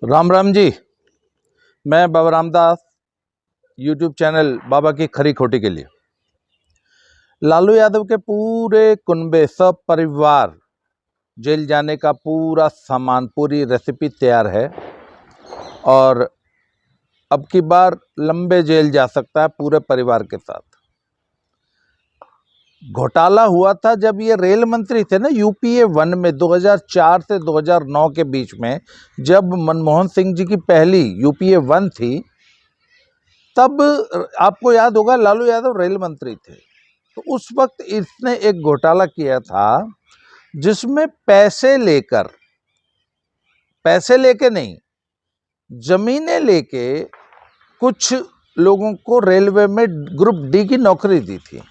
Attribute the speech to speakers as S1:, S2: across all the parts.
S1: राम राम जी। मैं बाबा Ramdas YouTube channel बाबा की खरी खोटी के लिए लालू यादव के पूरे कुनबे सब परिवार जेल जाने का पूरा सामान पूरी रेसिपी तैयार है और अब की बार लंबे जेल जा सकता है पूरे परिवार के साथ। घोटाला हुआ था जब ये रेल मंत्री थे ना यूपीए 1 में 2004 से 2009 के बीच में, जब मनमोहन सिंह जी की पहली यूपीए 1 थी, तब आपको याद होगा लालू यादव रेल मंत्री थे। तो उस वक्त इसने एक घोटाला किया था जिसमें पैसे लेके नहीं, जमीनें लेके कुछ लोगों को रेलवे में ग्रुप डी की नौकरी दी थी।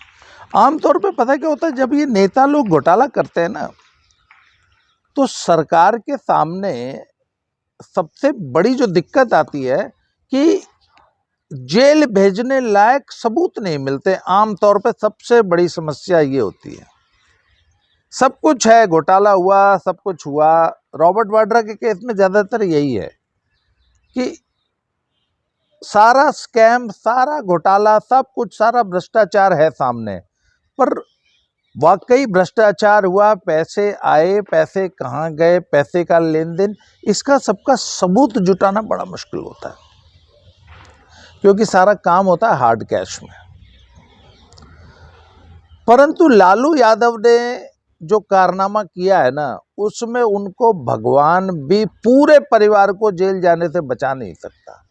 S1: आमतौर पे पता क्या होता है, जब ये नेता लोग घोटाला करते हैं ना, तो सरकार के सामने सबसे बड़ी जो दिक्कत आती है कि जेल भेजने लायक सबूत नहीं मिलते। आमतौर पे सबसे बड़ी समस्या ये होती है। सब कुछ है, घोटाला हुआ, सब कुछ हुआ। रॉबर्ट वाड्रा के केस में ज्यादातर यही है कि सारा स्कैम, सारा घोटाला, सब कुछ, सारा भ्रष्टाचार है सामने, पर वाकई भ्रष्टाचार हुआ, पैसे आए, पैसे कहाँ गए, पैसे का लेन देन, इसका सबका सबूत जुटाना बड़ा मुश्किल होता है, क्योंकि सारा काम होता है हार्ड कैश में। परंतु लालू यादव ने जो कारनामा किया है ना, उसमें उनको भगवान भी पूरे परिवार को जेल जाने से बचा नहीं सकता,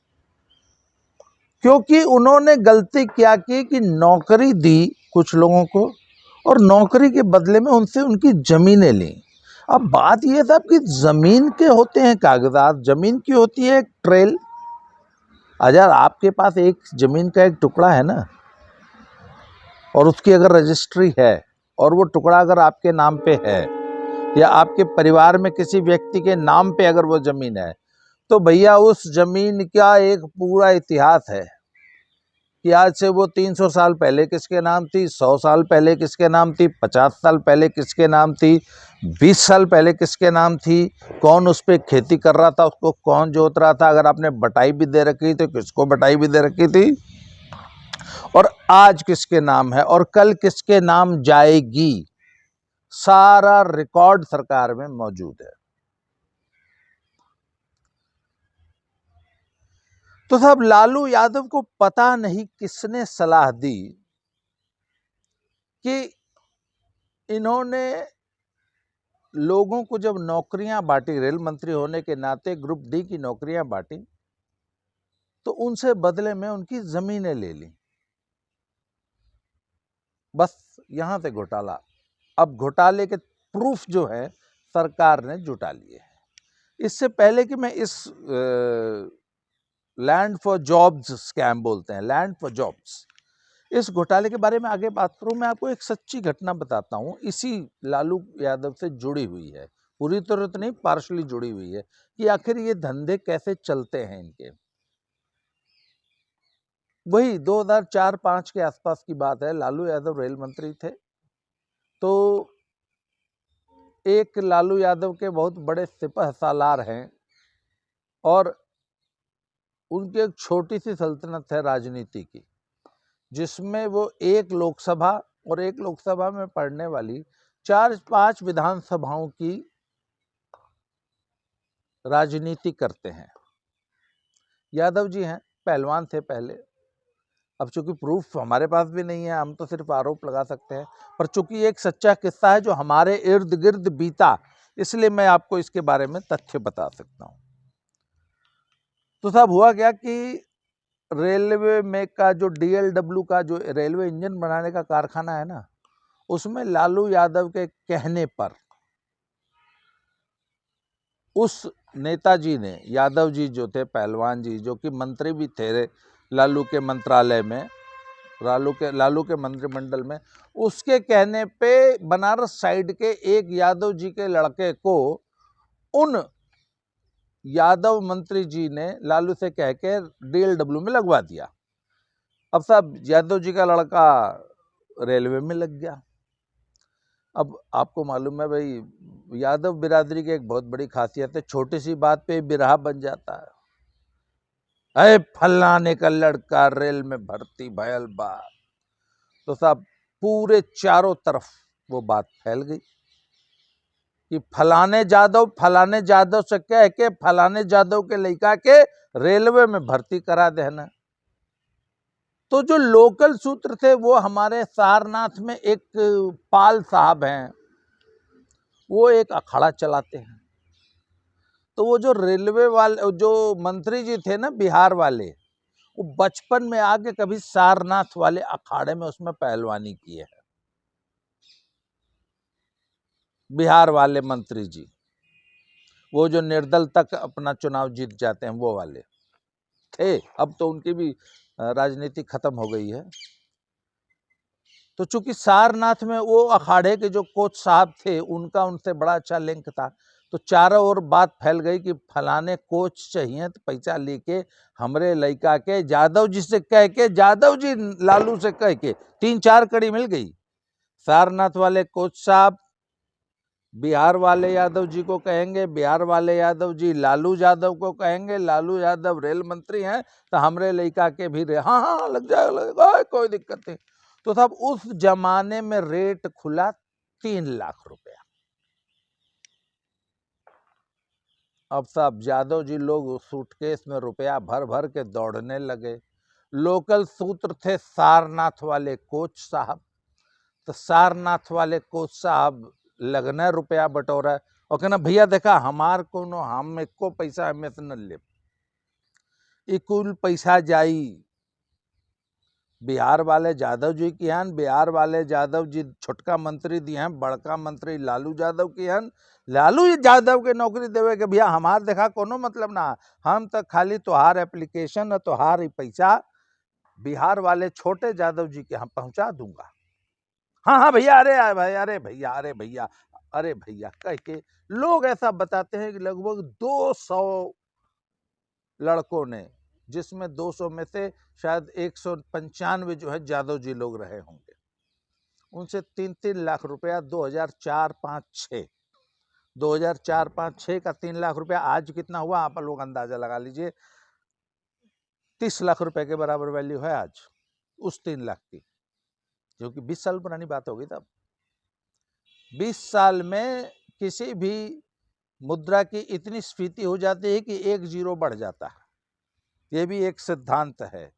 S1: क्योंकि उन्होंने गलती क्या की कि नौकरी दी कुछ लोगों को और नौकरी के बदले में उनसे उनकी जमीनें ली। अब बात यह साहब कि जमीन के होते हैं कागजात, जमीन की होती है एक ट्रेल। अगर आपके पास एक जमीन का एक टुकड़ा है ना, और उसकी अगर रजिस्ट्री है और वो टुकड़ा अगर आपके नाम पे है या आपके परिवार में किसी व्यक्ति के नाम पे अगर वो जमीन है, तो भैया उस जमीन का एक पूरा इतिहास है कि आज से वो 300 साल पहले किसके नाम थी, 100 साल पहले किसके नाम थी, 50 साल पहले किसके नाम थी, 20 साल पहले किसके नाम थी, कौन उस पर खेती कर रहा था, उसको कौन जोत रहा था, अगर आपने बटाई भी दे रखी तो किसको बटाई भी दे रखी थी, और आज किसके नाम है और कल किसके नाम जाएगी। सारा रिकॉर्ड सरकार में मौजूद है। तो साहब लालू यादव को पता नहीं किसने सलाह दी कि इन्होंने लोगों को जब नौकरियां बांटी, रेल मंत्री होने के नाते ग्रुप डी की नौकरियां बांटी, तो उनसे बदले में उनकी जमीनें ले ली। बस यहां से घोटाला। अब घोटाले के प्रूफ जो है सरकार ने जुटा लिए हैं। इससे पहले कि मैं इस लैंड फॉर जॉब्स स्कैम बोलते हैं, लैंड फॉर जॉब्स, इस घोटाले के बारे में आगे बात करूं, मैं आपको एक सच्ची घटना बताता हूं, इसी लालू यादव से जुड़ी हुई है, पूरी तरह तो नहीं, पार्शली जुड़ी हुई है, कि आखिर ये धंधे कैसे चलते हैं इनके। वही 2004-5 के आसपास की बात है। लालू यादव रेल मंत्री थे, तो एक लालू यादव के बहुत बड़े सिपह सालार हैं और उनकी एक छोटी सी सल्तनत है राजनीति की, जिसमें वो एक लोकसभा और एक लोकसभा में पड़ने वाली 4-5 विधानसभाओं की राजनीति करते हैं। यादव जी हैं, पहलवान थे पहले। अब चूंकि प्रूफ हमारे पास भी नहीं है, हम तो सिर्फ आरोप लगा सकते हैं, पर चूंकि एक सच्चा किस्सा है जो हमारे इर्द गिर्द बीता, इसलिए मैं आपको इसके बारे में तथ्य बता सकता हूं। तो साहब हुआ क्या कि रेलवे में का जो डीएलडब्ल्यू का जो रेलवे इंजन बनाने का कारखाना है ना, उसमें लालू यादव के कहने पर उस नेताजी ने, यादव जी जो थे, पहलवान जी जो कि मंत्री भी थे लालू के मंत्रालय में, लालू के मंत्रिमंडल में, उसके कहने पे बनारस साइड के एक यादव जी के लड़के को उन यादव मंत्री जी ने लालू से कह के डीएलडब्ल्यू में लगवा दिया। अब साहब यादव जी का लड़का रेलवे में लग गया। अब आपको मालूम है भाई, यादव बिरादरी की एक बहुत बड़ी खासियत है, छोटी सी बात पे बिरहा बन जाता है। अरे फलाने का लड़का रेल में भर्ती भयल बा, तो साहब पूरे चारों तरफ वो बात फैल गई कि फलाने जादव से कह के फलाने जादव के लड़का के रेलवे में भर्ती करा देना। तो जो लोकल सूत्र थे वो हमारे सारनाथ में एक पाल साहब हैं, वो एक अखाड़ा चलाते हैं। तो वो जो रेलवे वाले जो मंत्री जी थे ना बिहार वाले, वो बचपन में आके कभी सारनाथ वाले अखाड़े में उसमें पहलवानी की है। बिहार वाले मंत्री जी, वो जो निर्दल तक अपना चुनाव जीत जाते हैं वो वाले थे। अब तो उनकी भी राजनीति खत्म हो गई है। तो चूंकि सारनाथ में वो अखाड़े के जो कोच साहब थे उनका उनसे बड़ा अच्छा लिंक था, तो चारों ओर बात फैल गई कि फलाने कोच चाहिए, तो पैसा लेके हमरे लड़का के जादव जी से कह के, जादव जी लालू से कह के 3-4 कड़ी मिल गई। सारनाथ वाले कोच साहब बिहार वाले यादव जी को कहेंगे, बिहार वाले यादव जी लालू यादव को कहेंगे, लालू यादव रेल मंत्री हैं, तो हमरे लड़का के भी हाँ हाँ लग जाएगा, कोई दिक्कत नहीं। तो साहब उस जमाने में रेट खुला 3 लाख रुपया। अब साहब यादव जी लोग सूटकेस में रुपया भर भर के दौड़ने लगे। लोकल सूत्र थे सारनाथ वाले कोच साहब, तो सारनाथ वाले कोच साहब लगना रुपया बटोरा और कहना भैया देखा हमार को नो हम एको पैसा हमें से न ले, ई कुल पैसा जाई बिहार वाले यादव जी की हन, बिहार वाले यादव जी छोटका मंत्री दिए हैं, बड़का मंत्री लालू यादव की हन, लालू यादव के नौकरी देवे के भैया हमार देखा कोनो मतलब ना, हम तो खाली तोहार एप्लीकेशन और तोहार पैसा बिहार वाले छोटे यादव जी के हम पहुंचा दूंगा। हाँ हाँ भैया, अरे भाई, अरे भैया, अरे भैया, अरे भैया कह के लोग ऐसा बताते हैं कि लगभग 200 लड़कों ने, जिसमें 200 में से शायद 195 जो है यादव जी लोग रहे होंगे, उनसे 3-3 लाख रुपया 2004-5-6 2004-5-6 का 3 लाख रुपया आज कितना हुआ आप लोग अंदाजा लगा लीजिए। 30 लाख रुपए के बराबर वैल्यू है आज उस 3 लाख की, जो कि 20 साल पुरानी बात होगी। तब 20 साल में किसी भी मुद्रा की इतनी स्फीति हो जाती है कि 1 जीरो बढ़ जाता है, ये भी एक सिद्धांत है।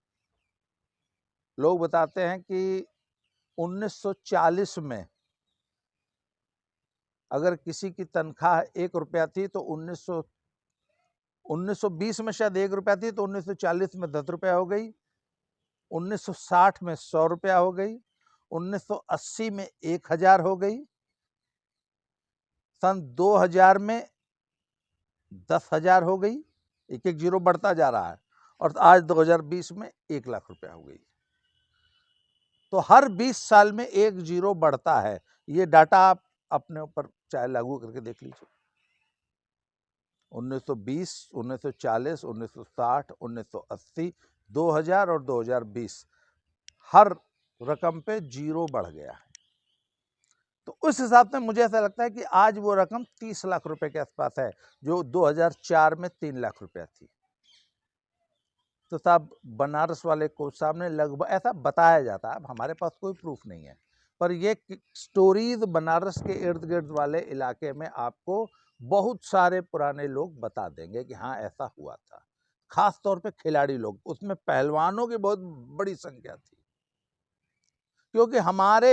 S1: लोग बताते हैं कि 1940 में अगर किसी की तनख्वाह 1 रुपया थी तो 1920 में शायद 1 रुपया थी, तो 1940 में 10 रुपया हो गई, 1960 में 100 रुपया हो गई, 1980 में 1000 हो गई, सन 2000 में 10,000 हो गई, एक एक जीरो बढ़ता जा रहा है, और आज 2020 में 1 लाख रुपया हो गई। तो हर 20 साल में 1 जीरो बढ़ता है। ये डाटा आप अपने ऊपर चाहे लागू करके देख लीजिए। 1920, 1940, 1960, 1980, 2000 और 2020 हर रकम पे जीरो बढ़ गया है। तो उस हिसाब से मुझे ऐसा लगता है कि आज वो रकम 30 लाख रुपए के आसपास है, जो 2004 में 3 लाख रुपया थी। तो साहब बनारस वाले कोच साहब ने लगभग, ऐसा बताया जाता है, अब हमारे पास कोई प्रूफ नहीं है, पर ये स्टोरीज बनारस के इर्द गिर्द वाले इलाके में आपको बहुत सारे पुराने लोग बता देंगे कि हाँ ऐसा हुआ था। खास तौर पे खिलाड़ी लोग, उसमें पहलवानों की बहुत बड़ी संख्या थी, क्योंकि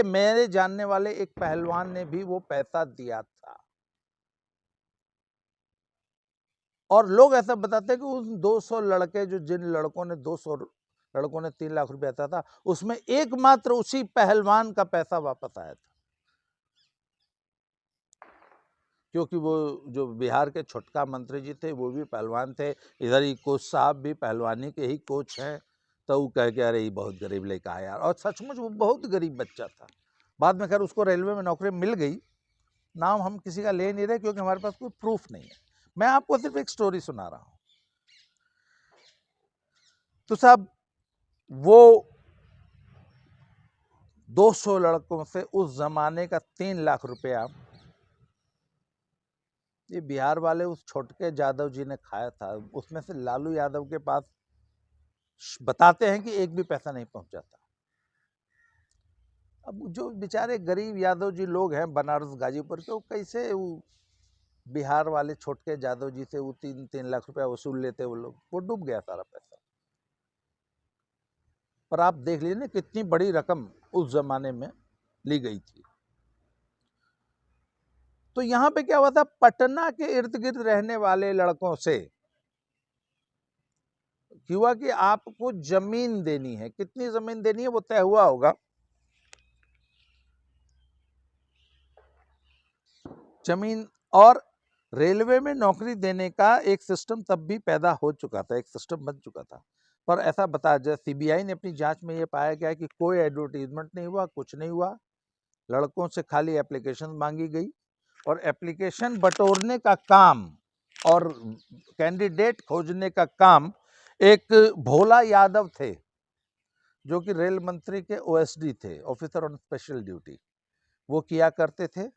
S1: मेरे जानने वाले एक पहलवान ने भी वो पैसा दिया था। और लोग ऐसा बताते हैं कि उन 200 लड़के, जो जिन लड़कों ने 200 लड़कों ने 3 लाख रुपया दिया था, उसमें एकमात्र उसी पहलवान का पैसा वापस आया था, क्योंकि वो जो बिहार के छोटका मंत्री जी थे वो भी पहलवान थे, इधर ही कोच साहब भी पहलवानी के ही कोच हैं। तो वो कह के अरे ये बहुत गरीब लड़का है यार, और सचमुच वो बहुत गरीब बच्चा था। बाद में खैर उसको रेलवे में नौकरी मिल गई, नाम हम किसी का ले नहीं रहे क्योंकि हमारे पास कोई प्रूफ नहीं है, मैं आपको सिर्फ एक स्टोरी सुना रहा हूं। तो साहब वो 200 लड़कों से उस जमाने का 3 लाख रुपया ये बिहार वाले उस छोटके यादव जी ने खाया था। उसमें से लालू यादव के पास बताते हैं कि एक भी पैसा नहीं पहुंचा था। अब जो बेचारे गरीब यादव जी लोग हैं बनारस गाजीपुर के, वो कैसे वो बिहार वाले छोटके यादव जी से वो 3 लाख रुपया वसूल लेते, वो लोग, वो डूब गया सारा पैसा। पर आप देख लीजिए ना कितनी बड़ी रकम उस जमाने में ली गई थी। तो यहां पे क्या हुआ था, पटना के इर्द गिर्द रहने वाले लड़कों से हुआ कि आपको जमीन देनी है। कितनी जमीन देनी है वो तय हुआ होगा। जमीन और रेलवे में नौकरी देने का एक सिस्टम तब भी पैदा हो चुका था, एक सिस्टम बन चुका था। पर ऐसा बता, जैसे सीबीआई ने अपनी जांच में ये पाया गया कि कोई एडवर्टीजमेंट नहीं हुआ, कुछ नहीं हुआ। लड़कों से खाली एप्लीकेशन मांगी गई और एप्लीकेशन बटोरने का काम और कैंडिडेट खोजने का काम एक भोला यादव थे, जो कि रेल मंत्री के ओएसडी थे, ऑफिसर ऑन स्पेशल ड्यूटी, वो किया करते थे।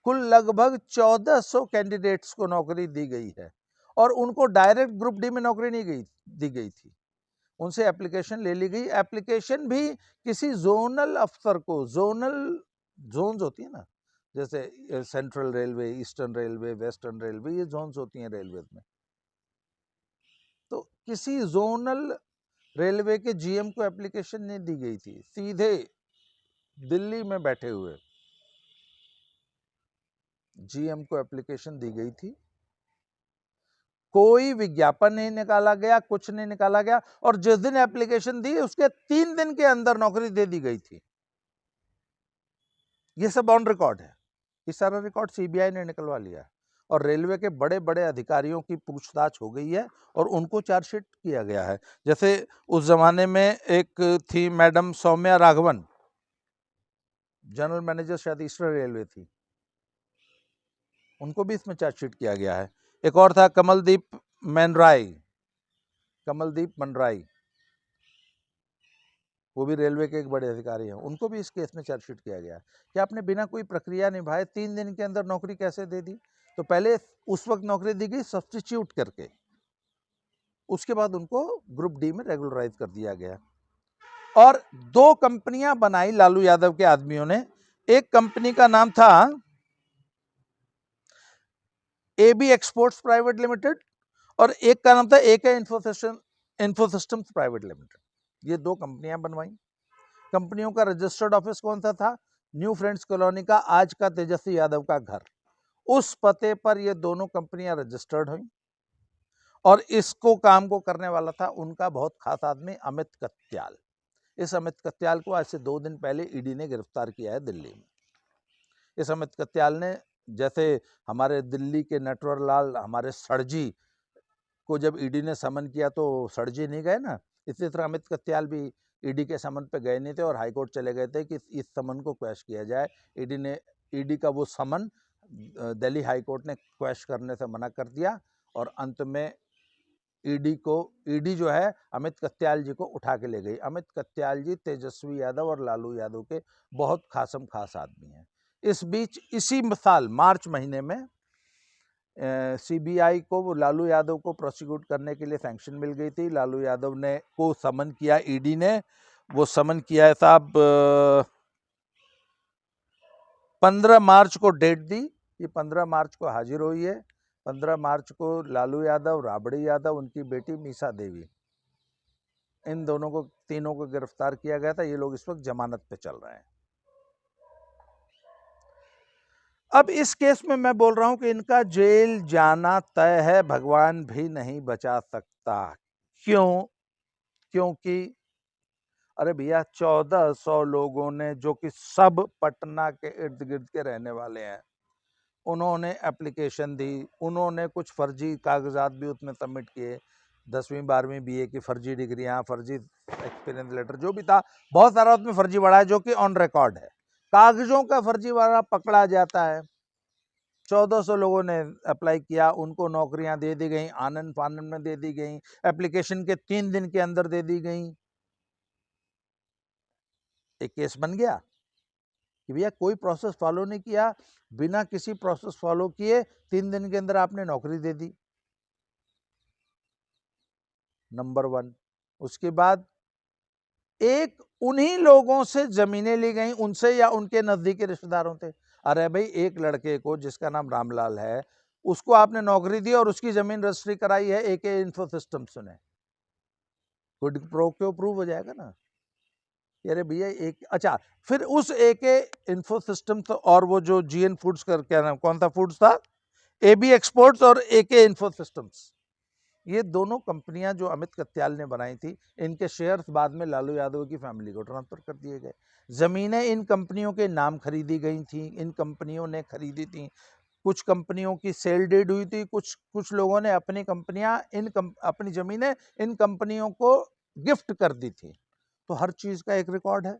S1: कुल लगभग 1400 कैंडिडेट्स को नौकरी दी गई है और उनको डायरेक्ट ग्रुप डी में नौकरी नहीं दी गई थी, उनसे एप्लीकेशन ले ली गई। एप्लीकेशन भी किसी जोनल अफसर को, जोन्स होती है ना, जैसे central railway, eastern railway, western railway, ये जोन्स होती हैं रेलवे में, तो किसी जोनल रेलवे के जीएम को एप्लीकेशन नहीं दी गई थी, सीधे दिल्ली में बैठे हुए जीएम को एप्लीकेशन दी गई थी। कोई विज्ञापन नहीं निकाला गया, कुछ नहीं निकाला गया, और जिस दिन एप्लीकेशन दी उसके 3 दिन के अंदर नौकरी दे दी गई थी। ये सब ऑन रिकॉर्ड है, ये सारा रिकॉर्ड सीबीआई ने निकलवा लिया और रेलवे के बड़े बड़े अधिकारियों की पूछताछ हो गई है और उनको चार्जशीट किया गया है। जैसे उस जमाने में एक थी madam Soumya Raghavan, general manager शायद ईस्टर्न रेलवे थी, उनको भी इसमें चार्जशीट किया गया है। एक और था कमलदीप मनराई, वो भी रेलवे के एक बड़े अधिकारी हैं, उनको भी इस केस में चार्जशीट किया गया है कि आपने बिना कोई प्रक्रिया निभाए 3 दिन के अंदर नौकरी कैसे दे दी। तो पहले उस वक्त नौकरी दी गई सब्स्टिट्यूट करके, उसके बाद उनको ग्रुप डी में रेगुलराइज कर दिया गया। और 2 कंपनियां बनाई लालू यादव के आदमियों ने। एक कंपनी का नाम था एबी एक्सपोर्ट्स प्राइवेट लिमिटेड और एक का नाम था एके इन्फोसिस्टम्स प्राइवेट लिमिटेड। ये 2 कंपनियां बनवाई। कंपनियों का रजिस्टर्ड ऑफिस कौन सा था, न्यू फ्रेंड्स कॉलोनी का आज का तेजस्वी यादव का घर, उस पते पर ये दोनों कंपनियां रजिस्टर्ड हुई। और इसको काम को करने वाला था उनका बहुत खास आदमी अमित कत्याल। इस अमित कत्याल को आज से 2 दिन पहले ईडी ने गिरफ्तार किया है दिल्ली में। इस अमित कत्याल ने, जैसे हमारे दिल्ली के नटवर लाल, हमारे सड़जी को जब ईडी ने समन किया तो सड़जी नहीं गए ना, इसी तरह अमित कत्याल भी ईडी के समन पे गए नहीं थे और हाईकोर्ट चले गए थे कि इस समन को क्वैश किया जाए। ईडी का वो समन दिल्ली हाईकोर्ट ने क्वैश करने से मना कर दिया और अंत में ईडी जो है अमित कत्याल जी को उठा के ले गई। अमित कत्याल जी तेजस्वी यादव और लालू यादव के बहुत खासम खास आदमी हैं। इस बीच इसी साल मार्च महीने में सीबीआई को लालू यादव को प्रोसिक्यूट करने के लिए सैंक्शन मिल गई थी। लालू यादव ने को समन किया ईडी ने, वो समन किया है साहब 15 मार्च को डेट दी, ये 15 मार्च को हाजिर हुई है। 15 मार्च को लालू यादव, राबड़ी यादव, उनकी बेटी मीसा देवी, इन दोनों को, तीनों को गिरफ्तार किया गया था। ये लोग इस वक्त जमानत पे चल रहे हैं। अब इस केस में मैं बोल रहा हूं कि इनका जेल जाना तय है, भगवान भी नहीं बचा सकता। क्यों? क्योंकि अरे भैया 1400 लोगों ने, जो कि सब पटना के इर्द गिर्द के रहने वाले हैं, उन्होंने एप्लीकेशन दी, उन्होंने कुछ फर्जी कागजात भी उसमें सबमिट किए, 10वीं 12वीं बीए की फर्जी डिग्रियां, फर्जी एक्सपीरियंस लेटर, जो भी था बहुत सारा उसमें फर्जी बढ़ा है, जो कि ऑन रिकॉर्ड है। कागजों का फर्जी वाला पकड़ा जाता है। 1400 लोगों ने अप्लाई किया, उनको नौकरियां दे दी गई, आनंद फानंद में दे दी गई, एप्लीकेशन के 3 दिन के अंदर दे दी गई। एक केस बन गया कि भैया कोई प्रोसेस फॉलो नहीं किया, बिना किसी प्रोसेस फॉलो किए 3 दिन के अंदर आपने नौकरी दे दी, नंबर 1। उसके बाद एक उन्हीं लोगों से जमीनें ली गई, उनसे या उनके नजदीकी रिश्तेदारों से। अरे भाई, एक लड़के को जिसका नाम रामलाल है, उसको आपने नौकरी दी और उसकी जमीन रजिस्ट्री कराई है एके इंफो सिस्टम्स ने, गुड प्रो क्यों प्रूव हो जाएगा ना। अरे भैया एक, अच्छा, फिर उस एके इंफो सिस्टम्स और वो जो जीएन फूड्स का क्या नाम, कौन सा फूड्स था, एबी एक्सपोर्ट्स और एके इंफो सिस्टम्स, ये दोनों कंपनियां जो अमित कत्याल ने बनाई थी, इनके शेयर्स बाद में लालू यादव की फैमिली को ट्रांसफर कर दिए गए। जमीनें इन कंपनियों के नाम खरीदी गई थी, इन कंपनियों ने खरीदी थी। कुछ कंपनियों की सेल डीड हुई थी, कुछ लोगों ने अपनी कंपनियां अपनी जमीनें इन कंपनियों को गिफ्ट कर दी थी। तो हर चीज का एक रिकॉर्ड है।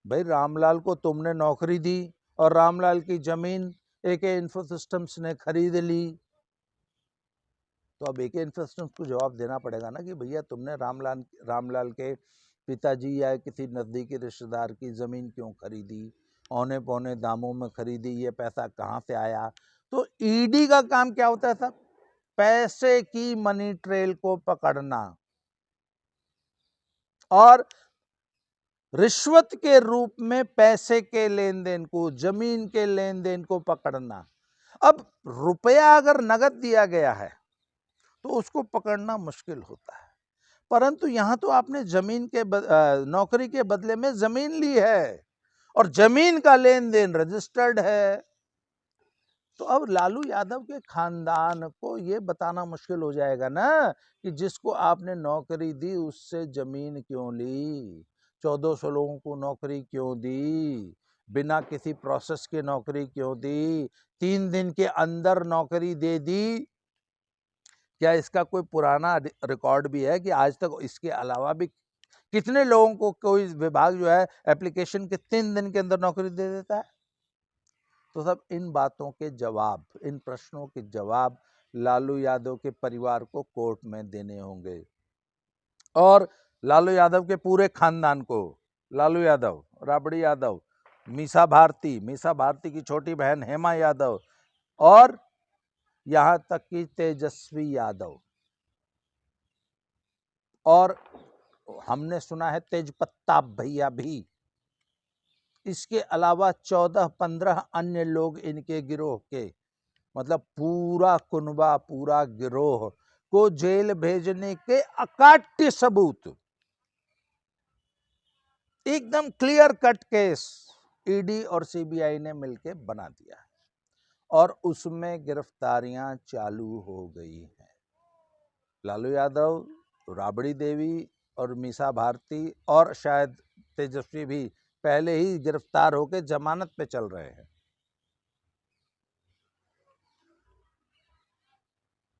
S1: भाई, रामलाल को तुमने नौकरी दी और रामलाल की जमीन एके इंफो सिस्टम्स ने खरीद ली, तो अब एके इंफो सिस्टम्स को जवाब देना पड़ेगा ना कि भैया तुमने रामलाल के पिताजी या किसी नजदीकी रिश्तेदार की जमीन क्यों खरीदी, औने पौने दामों में खरीदी, ये पैसा कहाँ से आया। तो ईडी का काम क्या होता है साहब, पैसे की मनी ट्रेल को पकड़ना और रिश्वत के रूप में पैसे के लेन देन को, जमीन के लेन देन को पकड़ना। अब रुपया अगर नगद दिया गया है तो उसको पकड़ना मुश्किल होता है, परंतु यहां तो आपने जमीन के नौकरी के बदले में जमीन ली है और जमीन का लेन देन रजिस्टर्ड है। तो अब लालू यादव के खानदान को यह बताना मुश्किल हो जाएगा ना कि जिसको आपने नौकरी दी उससे जमीन क्यों ली, 1400 लोगों को नौकरी क्यों दी, बिना किसी प्रोसेस के नौकरी क्यों दी, 3 दिन के अंदर नौकरी दे दी। क्या इसका कोई पुराना रिकॉर्ड भी है कि आज तक इसके अलावा भी कितने लोगों को कोई विभाग जो है एप्लीकेशन के 3 दिन के अंदर नौकरी दे देता है। तो सब इन बातों के जवाब, इन प्रश्नों के जवाब लालू यादव के परिवार को कोर्ट में देने होंगे और लालू यादव के पूरे खानदान को, लालू यादव, राबड़ी यादव, मीसा भारती की छोटी बहन हेमा यादव और यहां तक कि तेजस्वी यादव, और हमने सुना है तेजपत्ता भैया भी, इसके अलावा 14-15 अन्य लोग इनके गिरोह के, मतलब पूरा कुनबा, पूरा गिरोह को जेल भेजने के अकाट्य सबूत, एकदम क्लियर कट केस ईडी और सीबीआई ने मिलकर बना दिया और उसमें गिरफ्तारियां चालू हो गई हैं। लालू यादव, राबड़ी देवी और मीसा भारती और शायद तेजस्वी भी पहले ही गिरफ्तार होकर जमानत पे चल रहे हैं।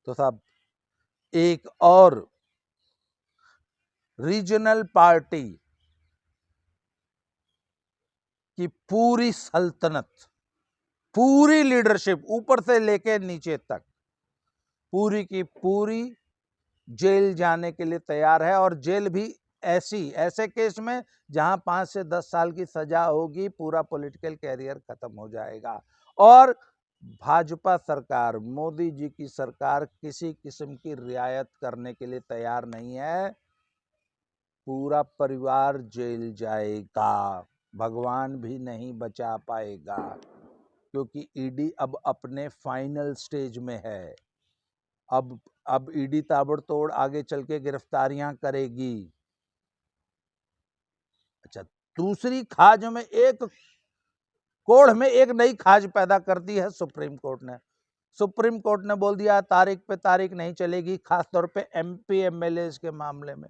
S1: तो साहब, एक और रीजनल पार्टी की पूरी सल्तनत, पूरी लीडरशिप ऊपर से लेकर नीचे तक पूरी की पूरी जेल जाने के लिए तैयार है, और जेल भी ऐसे केस में जहां 5 से 10 साल की सजा होगी, पूरा पॉलिटिकल कैरियर खत्म हो जाएगा। और भाजपा सरकार, मोदी जी की सरकार किसी किस्म की रियायत करने के लिए तैयार नहीं है। पूरा परिवार जेल जाएगा, भगवान भी नहीं बचा पाएगा, क्योंकि ईडी अब अपने फाइनल स्टेज में है। अब ईडी ताबड़तोड़ आगे चल के गिरफ्तारियां करेगी। अच्छा, दूसरी खाज में एक कोढ़ में एक नई खाज पैदा कर दी है सुप्रीम कोर्ट ने। सुप्रीम कोर्ट ने बोल दिया तारीख पे तारीख नहीं चलेगी, खासतौर पे एमपी एमएलए के मामले में।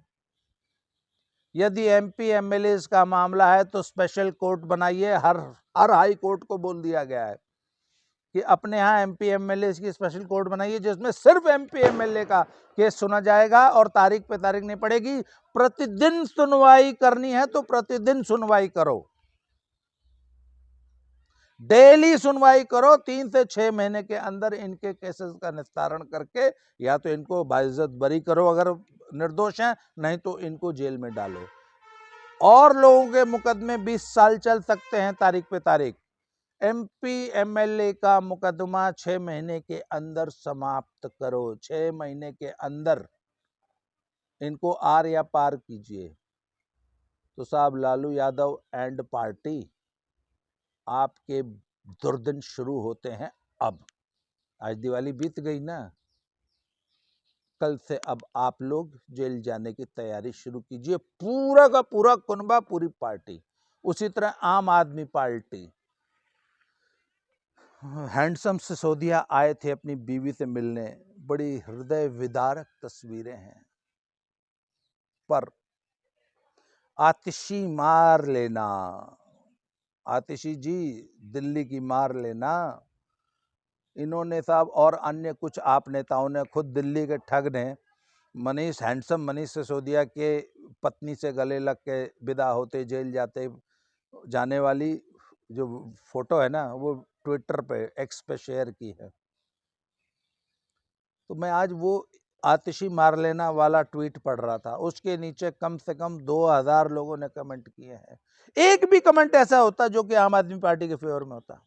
S1: यदि एमपी एमएलए का मामला है तो स्पेशल कोर्ट बनाइए। हर हाई कोर्ट को बोल दिया गया है कि अपने यहाँ एमपी एमएलए की स्पेशल कोर्ट बनाइए, जिसमें सिर्फ एमपी एमएलए का केस सुना जाएगा और तारीख पे तारीख नहीं पड़ेगी। प्रतिदिन सुनवाई करनी है तो प्रतिदिन सुनवाई करो, डेली सुनवाई करो। 3 से 6 महीने के अंदर इनके केसेस का निस्तारण करके या तो इनको बाइज्जत बरी करो अगर निर्दोष हैं, नहीं तो इनको जेल में डालो। और लोगों के मुकदमे 20 साल चल सकते हैं तारीख पे तारीख। MP MLA का मुकदमा 6 महीने के अंदर समाप्त करो, 6 महीने के अंदर इनको आर या पार कीजिए। तो साहब लालू यादव एंड पार्टी, आपके दुर्दिन शुरू होते हैं अब। आज दिवाली बीत गई ना, कल से अब आप लोग जेल जाने की तैयारी शुरू कीजिए, पूरा का पूरा कुनबा, पूरी पार्टी। उसी तरह आम आदमी पार्टी, हैंडसम सिसोदिया आए थे अपनी बीवी से मिलने, बड़ी हृदय विदारक तस्वीरें हैं, पर आतिशी मार लेना, आतिशी जी दिल्ली की मार लेना। इन्होंने साहब और अन्य कुछ आप नेताओं ने, खुद दिल्ली के ठग ने, हैंडसम मनीष सिसोदिया के पत्नी से गले लग के विदा होते जेल जाने वाली जो फोटो है ना, वो ट्विटर पे, एक्स पे शेयर की है। तो मैं आज वो आतिशी मार लेना वाला ट्वीट पढ़ रहा था, उसके नीचे कम से कम 2000 लोगों ने कमेंट किए हैं। एक भी कमेंट ऐसा होता जो कि आम आदमी पार्टी के फेवर में होता।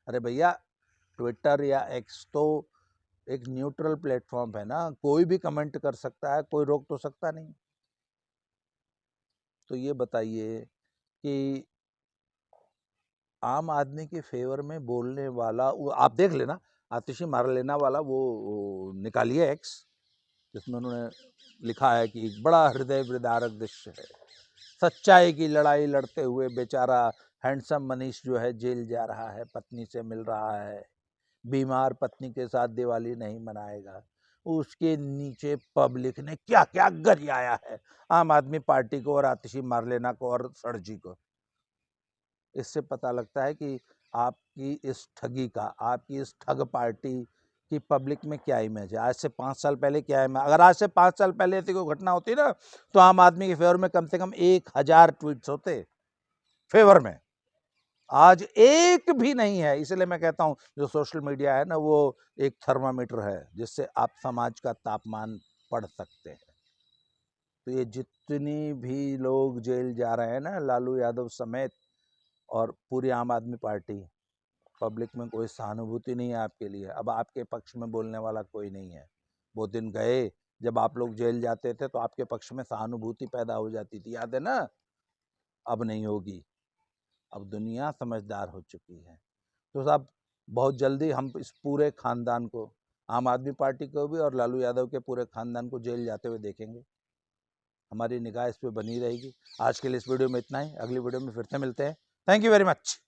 S1: अरे भैया, ट्विटर या एक्स तो एक न्यूट्रल प्लेटफॉर्म है ना, कोई भी कमेंट कर सकता है, कोई रोक तो सकता नहीं। तो ये बताइए कि आम आदमी के फेवर में बोलने वाला, वो आप देख लेना, आतिशी मार लेना वाला वो निकालिए एक्स, जिसमें उन्होंने लिखा है कि एक बड़ा हृदय विदारक दृश्य है, सच्चाई की लड़ाई लड़ते हुए बेचारा हैंडसम मनीष जो है जेल जा रहा है, पत्नी से मिल रहा है, बीमार पत्नी के साथ दिवाली नहीं मनाएगा। उसके नीचे पब्लिक ने क्या क्या गरियाया है आम आदमी पार्टी को और आतिशी मारलेना को और सड़जी को। इससे पता लगता है कि आपकी इस ठगी का, आपकी इस ठग पार्टी की पब्लिक में क्या इमेज है। आज से 5 साल पहले क्या इमेज, अगर आज से 5 साल पहले ऐसी कोई घटना होती ना, तो आम आदमी के फेवर में कम से कम 1000 ट्वीट्स होते फेवर में। आज एक भी नहीं है। इसलिए मैं कहता हूं जो सोशल मीडिया है ना, वो एक थर्मामीटर है जिससे आप समाज का तापमान पढ़ सकते हैं। तो ये जितनी भी लोग जेल जा रहे हैं ना, लालू यादव समेत, और पूरी आम आदमी पार्टी, पब्लिक में कोई सहानुभूति नहीं है आपके लिए। अब आपके पक्ष में बोलने वाला कोई नहीं है। वो दिन गए जब आप लोग जेल जाते थे तो आपके पक्ष में सहानुभूति पैदा हो जाती थी, याद है ना? अब नहीं होगी। अब दुनिया समझदार हो चुकी है। तो साहब बहुत जल्दी हम इस पूरे खानदान को, आम आदमी पार्टी को भी और लालू यादव के पूरे खानदान को जेल जाते हुए देखेंगे। हमारी निगाह इस पर बनी रहेगी। आज के लिए इस वीडियो में इतना ही, अगली वीडियो में फिर से मिलते हैं। Thank you very much.